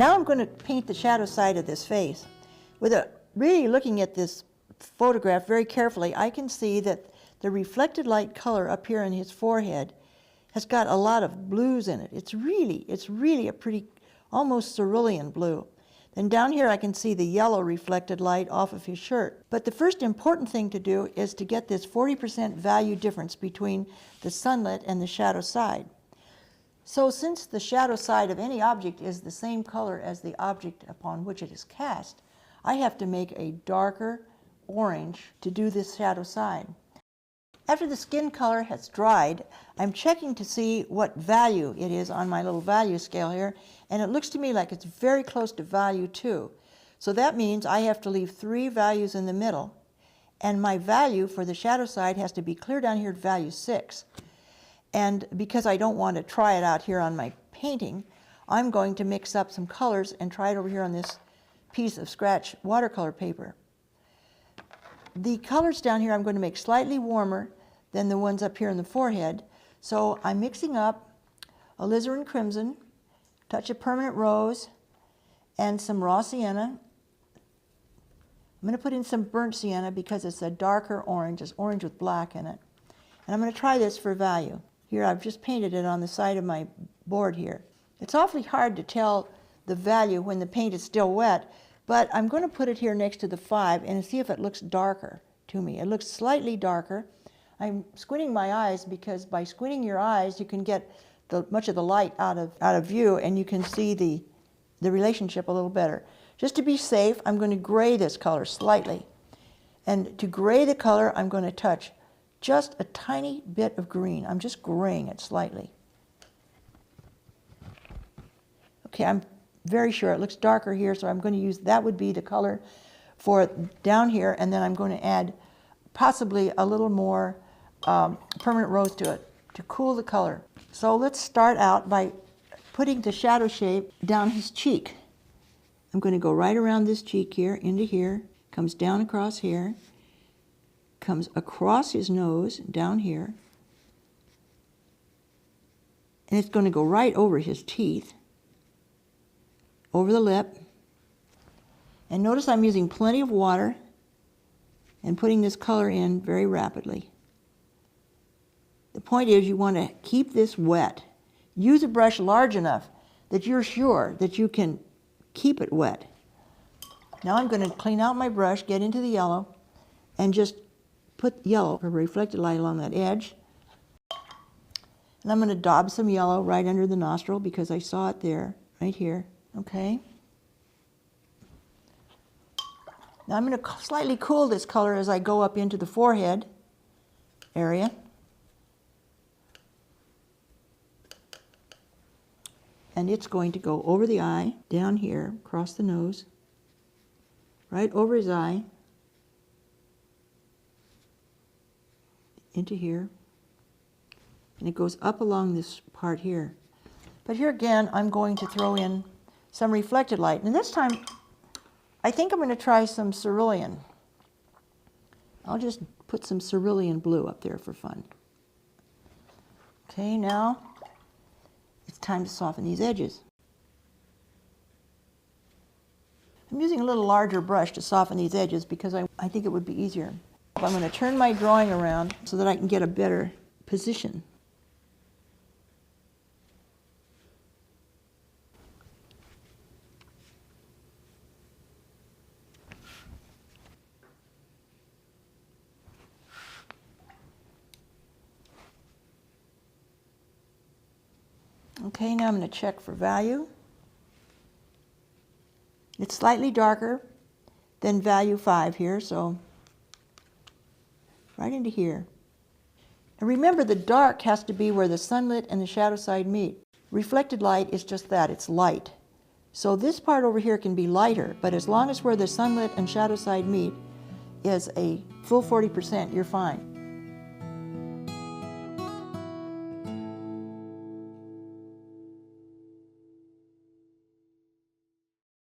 Now I'm going to paint the shadow side of this face. Really looking at this photograph very carefully, I can see that the reflected light color up here in his forehead has got a lot of blues in it. It's really a pretty, almost cerulean blue. Then down here I can see the yellow reflected light off of his shirt. But the first important thing to do is to get this 40% value difference between the sunlit and the shadow side. So since the shadow side of any object is the same color as the object upon which it is cast, I have to make a darker orange to do this shadow side. After the skin color has dried, I'm checking to see what value it is on my little value scale here, and it looks to me like it's very close to value 2. So that means I have to leave 3 values in the middle, and my value for the shadow side has to be clear down here at value 6. And because I don't want to try it out here on my painting, I'm going to mix up some colors and try it over here on this piece of scratch watercolor paper. The colors down here I'm going to make slightly warmer than the ones up here in the forehead. So I'm mixing up alizarin crimson, touch of permanent rose, and some raw sienna. I'm going to put in some burnt sienna because it's a darker orange. It's orange with black in it. And I'm going to try this for value. Here I've just painted it on the side of my board here. It's awfully hard to tell the value when the paint is still wet, but I'm going to put it here next to the 5 and see if it looks darker to me. It looks slightly darker. I'm squinting my eyes because by squinting your eyes you can get much of the light out of view, and you can see the relationship a little better. Just to be safe, I'm going to gray this color slightly. And to gray the color, I'm going to touch just a tiny bit of green. I'm just graying it slightly. Okay, I'm very sure it looks darker here, so I'm going to use, that would be the color for down here, and then I'm going to add possibly a little more permanent rose to it to cool the color. So let's start out by putting the shadow shape down his cheek. I'm going to go right around this cheek here, into here, comes down across here, comes across his nose, down here, and it's going to go right over his teeth, over the lip. And notice I'm using plenty of water and putting this color in very rapidly. The point is you want to keep this wet. Use a brush large enough that you're sure that you can keep it wet. Now I'm going to clean out my brush, get into the yellow, and just put yellow for reflected light along that edge. And I'm going to daub some yellow right under the nostril because I saw it there, right here. Okay. Now I'm going to slightly cool this color as I go up into the forehead area. And it's going to go over the eye, down here, across the nose, right over his eye, into here, and it goes up along this part here. But here again, I'm going to throw in some reflected light. And this time, I think I'm going to try some cerulean. I'll just put some cerulean blue up there for fun. Okay, now it's time to soften these edges. I'm using a little larger brush to soften these edges because I think it would be easier. I'm going to turn my drawing around so that I can get a better position. Okay, now I'm going to check for value. It's slightly darker than value 5 here, so right into here. And remember, the dark has to be where the sunlit and the shadow side meet. Reflected light is just that, it's light. So this part over here can be lighter, but as long as where the sunlit and shadow side meet is a full 40%, you're fine.